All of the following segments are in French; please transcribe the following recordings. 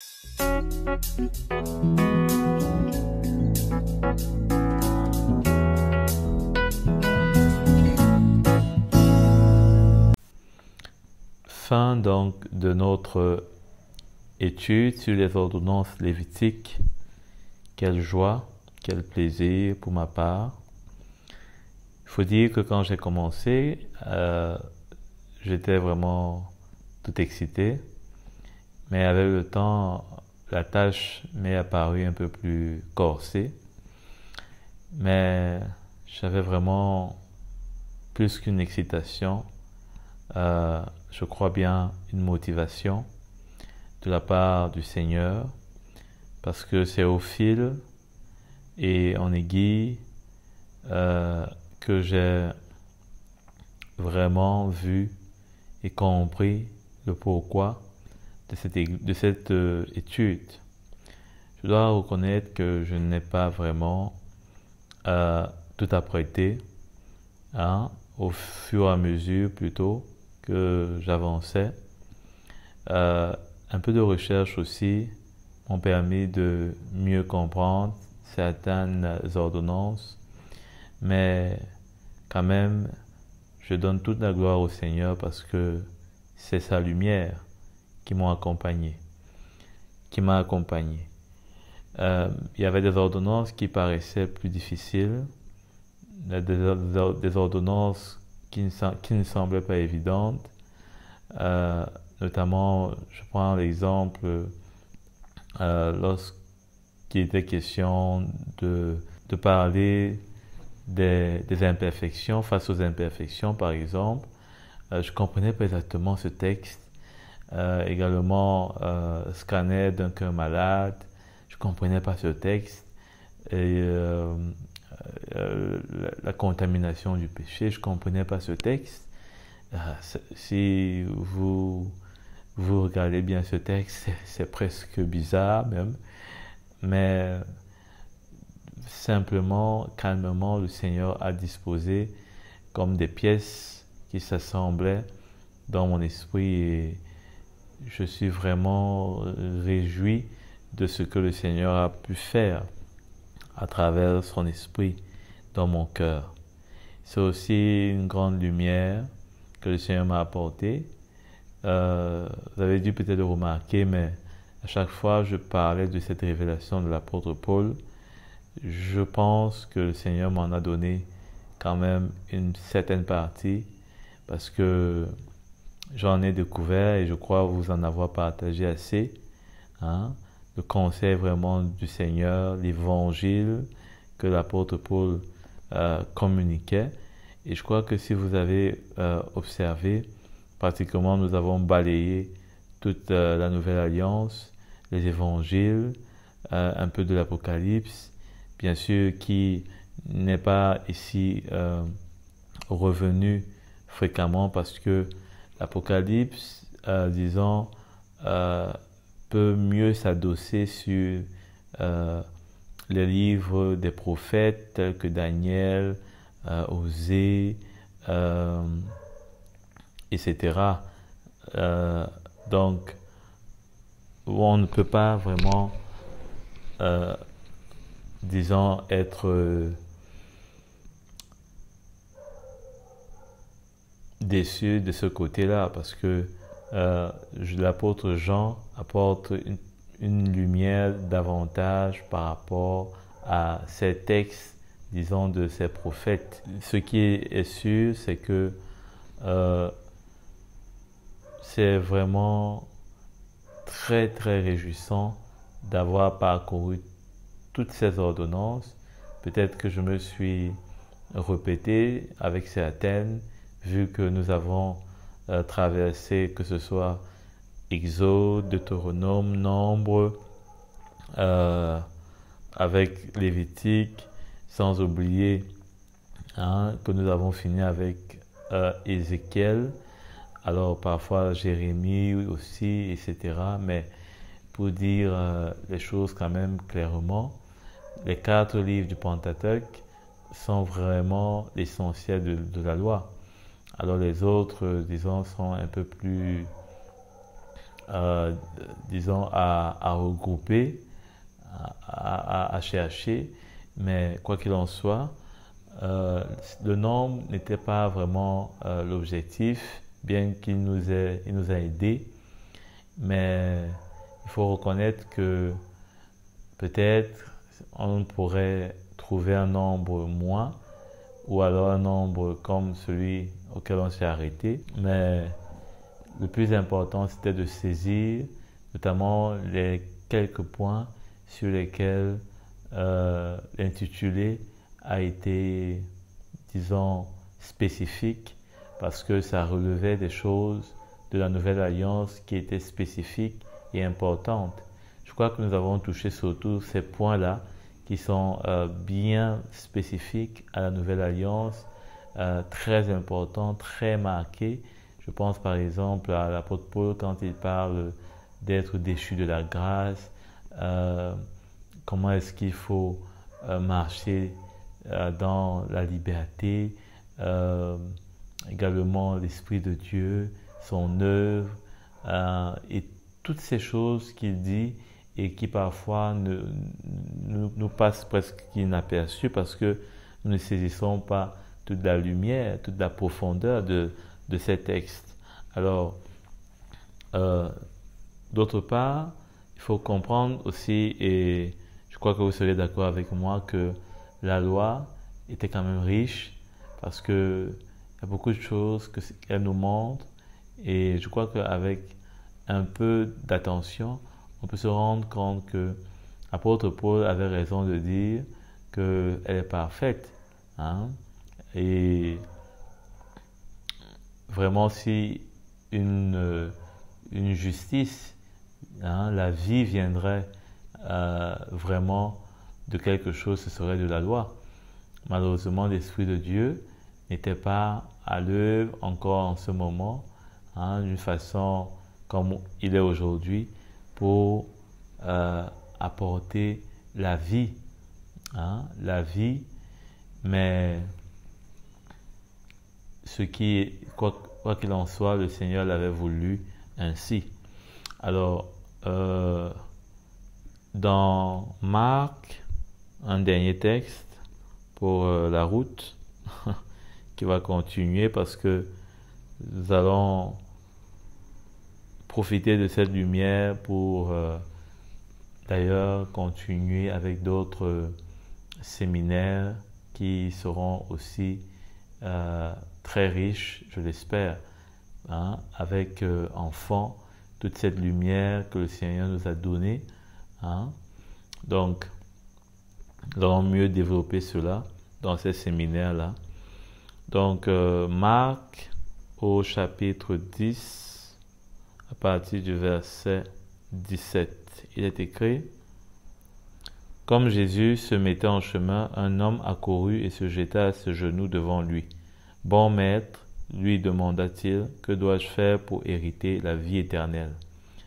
Fin donc de notre étude sur les ordonnances lévitiques. Quelle joie, quel plaisir pour ma part. Il faut dire que quand j'ai commencé, j'étais vraiment tout excité. Mais avec le temps, la tâche m'est apparue un peu plus corsée. Mais j'avais vraiment plus qu'une excitation. Je crois bien une motivation de la part du Seigneur, parce que c'est au fil et en aiguille que j'ai vraiment vu et compris le pourquoi de cette étude. Je dois reconnaître que je n'ai pas vraiment tout apprêté, au fur et à mesure plutôt que j'avançais. Un peu de recherche aussi m'ont permis de mieux comprendre certaines ordonnances, mais quand même, je donne toute la gloire au Seigneur parce que c'est sa lumière qui m'a accompagné. Il y avait des ordonnances qui paraissaient plus difficiles, des ordonnances qui ne semblaient pas évidentes. Notamment, je prends l'exemple lorsqu'il était question de parler des imperfections, face aux imperfections par exemple. Je ne comprenais pas exactement ce texte. Également, scanner d'un cœur malade, je ne comprenais pas ce texte. Et la contamination du péché, je ne comprenais pas ce texte. Si vous regardez bien ce texte, c'est presque bizarre même, mais simplement, calmement, le Seigneur a disposé comme des pièces qui s'assemblaient dans mon esprit et je suis vraiment réjoui de ce que le Seigneur a pu faire à travers son esprit dans mon cœur. C'est aussi une grande lumière que le Seigneur m'a apportée. Vous avez dû peut-être remarquer, mais à chaque fois je parlais de cette révélation de l'apôtre Paul, je pense que le Seigneur m'en a donné quand même une certaine partie parce que j'en ai découvert et je crois vous en avoir partagé assez. Le conseil vraiment du Seigneur, l'évangile que l'apôtre Paul communiquait. Et je crois que si vous avez observé, pratiquement nous avons balayé toute la Nouvelle Alliance, les évangiles, un peu de l'Apocalypse, bien sûr qui n'est pas ici revenu fréquemment parce que l'Apocalypse, disons, peut mieux s'adosser sur les livres des prophètes tels que Daniel, Osée, etc. Donc, on ne peut pas vraiment, disons, être déçu de ce côté-là parce que l'apôtre Jean apporte une lumière davantage par rapport à ces textes, disons, de ces prophètes. Ce qui est sûr, c'est que c'est vraiment très très réjouissant d'avoir parcouru toutes ces ordonnances. Peut-être que je me suis répété avec certaines, vu que nous avons traversé, que ce soit Exode, Deutéronome, Nombre, avec Lévitique, sans oublier que nous avons fini avec Ézéchiel, alors parfois Jérémie aussi, etc. Mais pour dire les choses quand même clairement, les 4 livres du Pentateuque sont vraiment l'essentiel de la loi. Alors les autres, disons, sont un peu plus euh, disons, à regrouper, à chercher, mais quoi qu'il en soit, le nombre n'était pas vraiment l'objectif, bien il nous a aidés, mais il faut reconnaître que peut-être on pourrait trouver un nombre moins, ou alors un nombre comme celui auquel on s'est arrêté, mais le plus important, c'était de saisir notamment les quelques points sur lesquels l'intitulé a été, disons, spécifique, parce que ça relevait des choses de la Nouvelle Alliance qui étaient spécifiques et importantes. Je crois que nous avons touché surtout ces points-là qui sont bien spécifiques à la Nouvelle Alliance, très importants, très marqués. Je pense par exemple à l'apôtre Paul quand il parle d'être déchu de la grâce, comment est-ce qu'il faut marcher dans la liberté, également l'Esprit de Dieu, son œuvre, et toutes ces choses qu'il dit et qui parfois nous passent presque inaperçues parce que nous ne saisissons pas toute la lumière, toute la profondeur de ces textes. Alors, d'autre part, il faut comprendre aussi, et je crois que vous serez d'accord avec moi, que la loi était quand même riche parce qu'il y a beaucoup de choses qu'elle nous montre, et je crois qu'avec un peu d'attention, on peut se rendre compte que l'apôtre Paul avait raison de dire qu'elle est parfaite. Hein? Et vraiment, si une justice, hein, la vie viendrait vraiment de quelque chose, ce serait de la loi. Malheureusement, l'Esprit de Dieu n'était pas à l'œuvre encore en ce moment, hein, d'une façon comme il est aujourd'hui, pour apporter la vie. Hein, la vie, mais quoi qu'il en soit, le Seigneur l'avait voulu ainsi. Alors, dans Marc, un dernier texte pour la route qui va continuer parce que nous allons profiter de cette lumière pour d'ailleurs continuer avec d'autres séminaires qui seront aussi très riches, je l'espère, hein, avec enfants, toute cette lumière que le Seigneur nous a donnée. Hein. Donc, nous allons mieux développer cela dans ces séminaires-là. Donc, Marc au chapitre 10, à partir du verset 17, il est écrit: Comme Jésus se mettait en chemin, un homme accourut et se jeta à ses genoux devant lui. « Bon maître, lui demanda-t-il, que dois-je faire pour hériter la vie éternelle ?»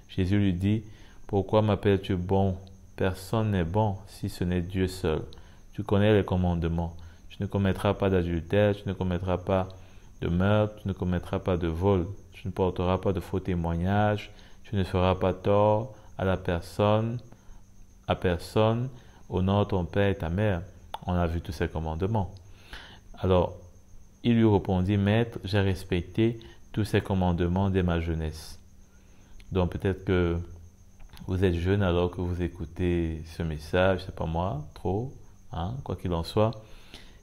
Jésus lui dit: « Pourquoi m'appelles-tu bon? Personne n'est bon si ce n'est Dieu seul. Tu connais les commandements. Tu ne commettras pas d'adultère, tu ne commettras pas de meurtre, tu ne commettras pas de vol, tu ne porteras pas de faux témoignages, tu ne feras pas tort à personne, honore ton père et ta mère. » On a vu tous ces commandements. Alors, il lui répondit: « Maître, j'ai respecté tous ces commandements dès ma jeunesse. » Donc peut-être que vous êtes jeune alors que vous écoutez ce message, c'est pas moi, trop, hein, quoi qu'il en soit.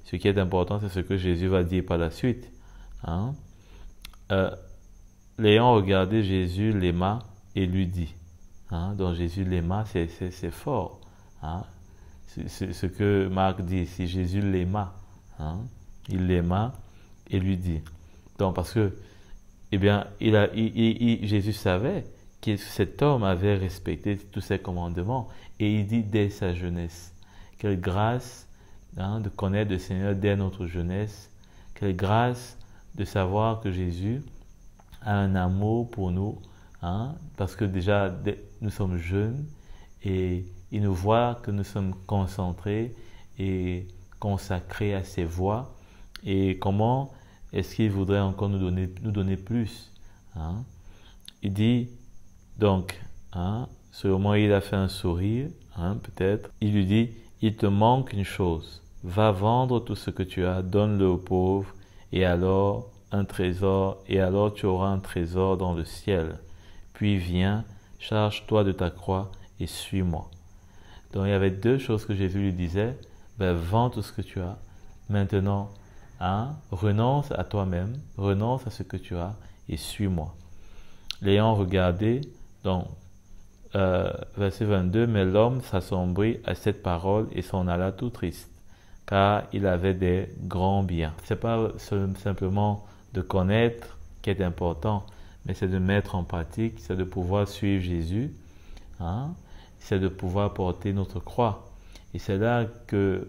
Ce qui est important, c'est ce que Jésus va dire par la suite. Hein. L'ayant regardé, Jésus l'aima et lui dit. Hein, donc Jésus l'aima, c'est fort. Hein. C'est ce que Marc dit ici, Jésus l'aima. Hein. Il l'aima et lui dit. Donc parce que, eh bien, Jésus savait que cet homme avait respecté tous ses commandements, et il dit dès sa jeunesse. Quelle grâce, hein, de connaître le Seigneur dès notre jeunesse. Quelle grâce de savoir que Jésus a un amour pour nous, hein, parce que déjà nous sommes jeunes et il nous voit que nous sommes concentrés et consacrés à ses voies. Et comment est-ce qu'il voudrait encore nous donner plus, hein? Il dit: Donc, sûrement il a fait un sourire, peut-être. Il lui dit, il te manque une chose. Va vendre tout ce que tu as, donne-le aux pauvres, et alors tu auras un trésor dans le ciel. Puis viens, charge-toi de ta croix et suis-moi. Donc il y avait deux choses que Jésus lui disait. Vends tout ce que tu as. Maintenant, renonce à toi-même, renonce à ce que tu as et suis-moi. L'ayant regardé, donc, verset 22, mais l'homme s'assombrit à cette parole et s'en alla tout triste, car il avait des grands biens. C'est pas simplement de connaître qui est important, mais c'est de mettre en pratique, c'est de pouvoir suivre Jésus, c'est de pouvoir porter notre croix. Et c'est là que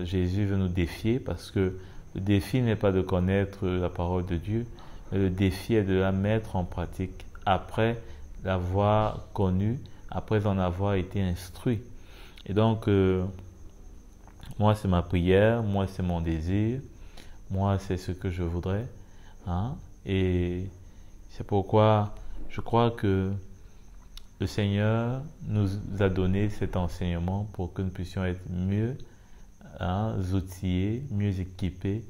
Jésus veut nous défier, parce que le défi n'est pas de connaître la parole de Dieu, mais le défi est de la mettre en pratique après l'avoir connue, après en avoir été instruit. Et donc, moi c'est ma prière, moi c'est mon désir, moi c'est ce que je voudrais. Et c'est pourquoi je crois que le Seigneur nous a donné cet enseignement pour que nous puissions être mieux outillés, mieux équipés,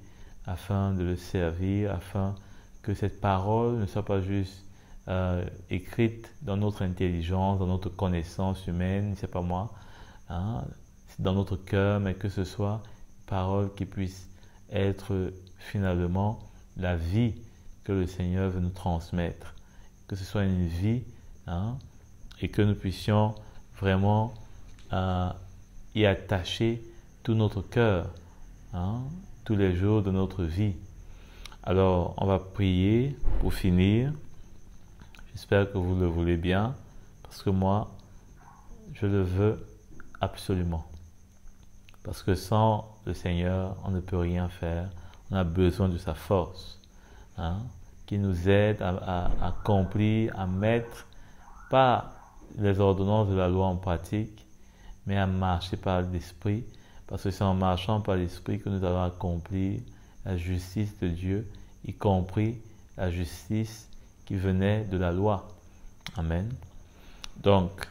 afin de le servir, afin que cette parole ne soit pas juste écrite dans notre intelligence, dans notre connaissance humaine, c'est pas moi, dans notre cœur, mais que ce soit une parole qui puisse être finalement la vie que le Seigneur veut nous transmettre, que ce soit une vie, et que nous puissions vraiment y attacher tout notre cœur, tous les jours de notre vie. Alors, on va prier pour finir. J'espère que vous le voulez bien, parce que moi, je le veux absolument. Parce que sans le Seigneur, on ne peut rien faire. On a besoin de sa force, qui nous aide à accomplir, à mettre, pas les ordonnances de la loi en pratique, mais à marcher par l'Esprit, parce que c'est en marchant par l'Esprit que nous allons accomplir la justice de Dieu, y compris la justice qui venait de la loi. Amen. Donc,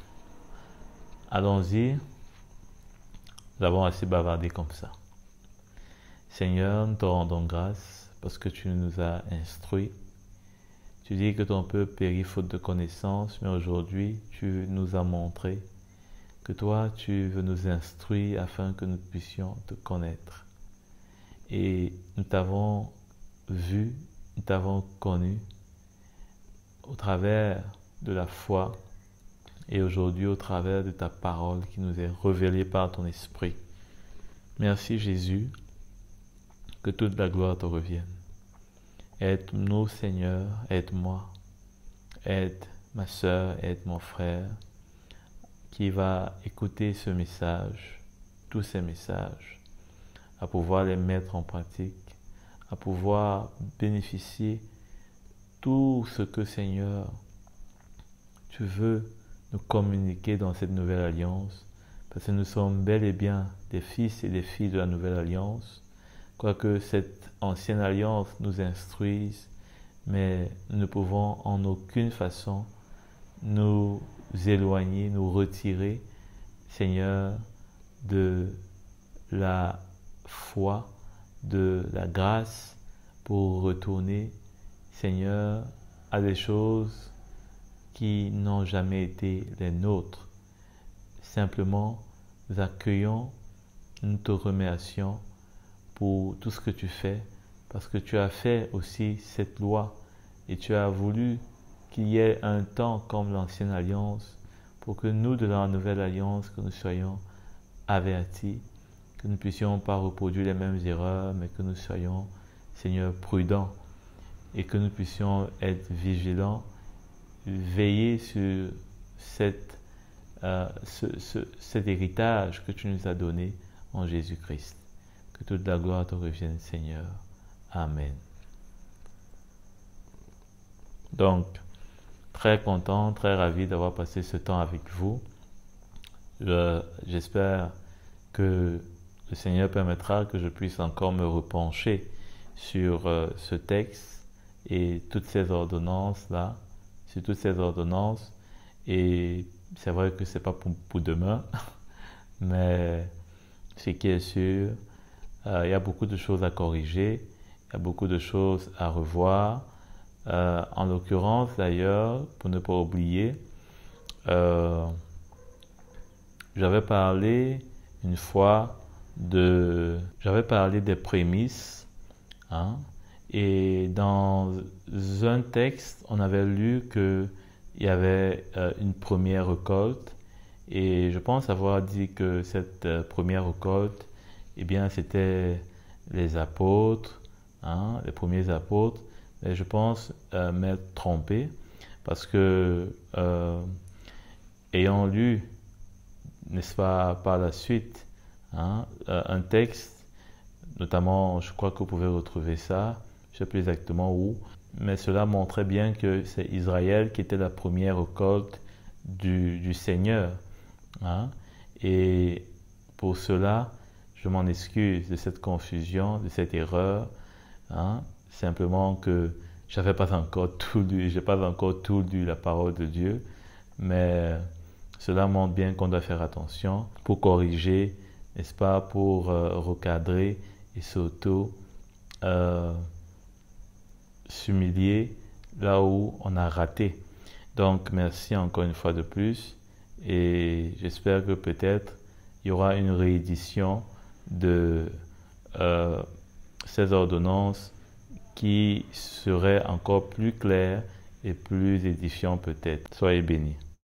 allons-y. Nous avons assez bavardé comme ça. Seigneur, nous te rendons grâce parce que tu nous as instruits. Tu dis que ton peuple périt faute de connaissance, mais aujourd'hui, tu nous as montré que toi, tu veux nous instruire afin que nous puissions te connaître. Et nous t'avons vu, nous t'avons connu au travers de la foi et aujourd'hui au travers de ta parole qui nous est révélée par ton esprit. Merci Jésus, que toute la gloire te revienne. Aide-nous Seigneur, aide-moi, aide ma sœur, aide mon frère qui va écouter ce message, tous ces messages, à pouvoir les mettre en pratique, à pouvoir bénéficier tout ce que Seigneur, tu veux nous communiquer dans cette nouvelle alliance, parce que nous sommes bel et bien des fils et des filles de la nouvelle alliance, quoique cette ancienne alliance nous instruise, mais nous ne pouvons en aucune façon nous éloigner, nous retirer, Seigneur, de la foi, de la grâce, pour retourner, Seigneur, à des choses qui n'ont jamais été les nôtres. Simplement, nous accueillons, nous te remercions pour tout ce que tu fais, parce que tu as fait aussi cette loi et tu as voulu qu'il y ait un temps comme l'ancienne alliance pour que nous, de la nouvelle alliance, que nous soyons avertis, que nous ne puissions pas reproduire les mêmes erreurs, mais que nous soyons, Seigneur, prudents et que nous puissions être vigilants, veiller sur cet héritage que tu nous as donné en Jésus-Christ. Que toute la gloire te revienne, Seigneur. Amen. Donc, très content, très ravi d'avoir passé ce temps avec vous. J'espère que le Seigneur permettra que je puisse encore me repencher sur ce texte et toutes ces ordonnances-là, sur toutes ces ordonnances, Et c'est vrai que c'est pas pour demain, mais ce qui est sûr, il y a beaucoup de choses à corriger, il y a beaucoup de choses à revoir. En l'occurrence, d'ailleurs, pour ne pas oublier, euh, j'avais parlé une fois j'avais parlé des prémices, hein, et dans un texte, on avait lu que il y avait une première récolte, et je pense avoir dit que cette première récolte, eh bien, c'était les apôtres, hein, les premiers apôtres. Mais je pense m'être trompé parce que ayant lu, n'est-ce pas, par la suite, hein, un texte, notamment, je crois que vous pouvez retrouver ça, je ne sais plus exactement où, mais cela montrait bien que c'est Israël qui était la première récolte du Seigneur, hein. Et pour cela, je m'en excuse de cette confusion, de cette erreur, hein. Simplement que j'avais pas encore tout lu, j'ai pas encore tout lu la parole de Dieu, mais cela montre bien qu'on doit faire attention pour corriger, n'est-ce pas, pour recadrer et surtout s'humilier là où on a raté. Donc merci encore une fois de plus et j'espère que peut-être il y aura une réédition de ces ordonnances qui serait encore plus claire et plus édifiant peut-être. Soyez bénis.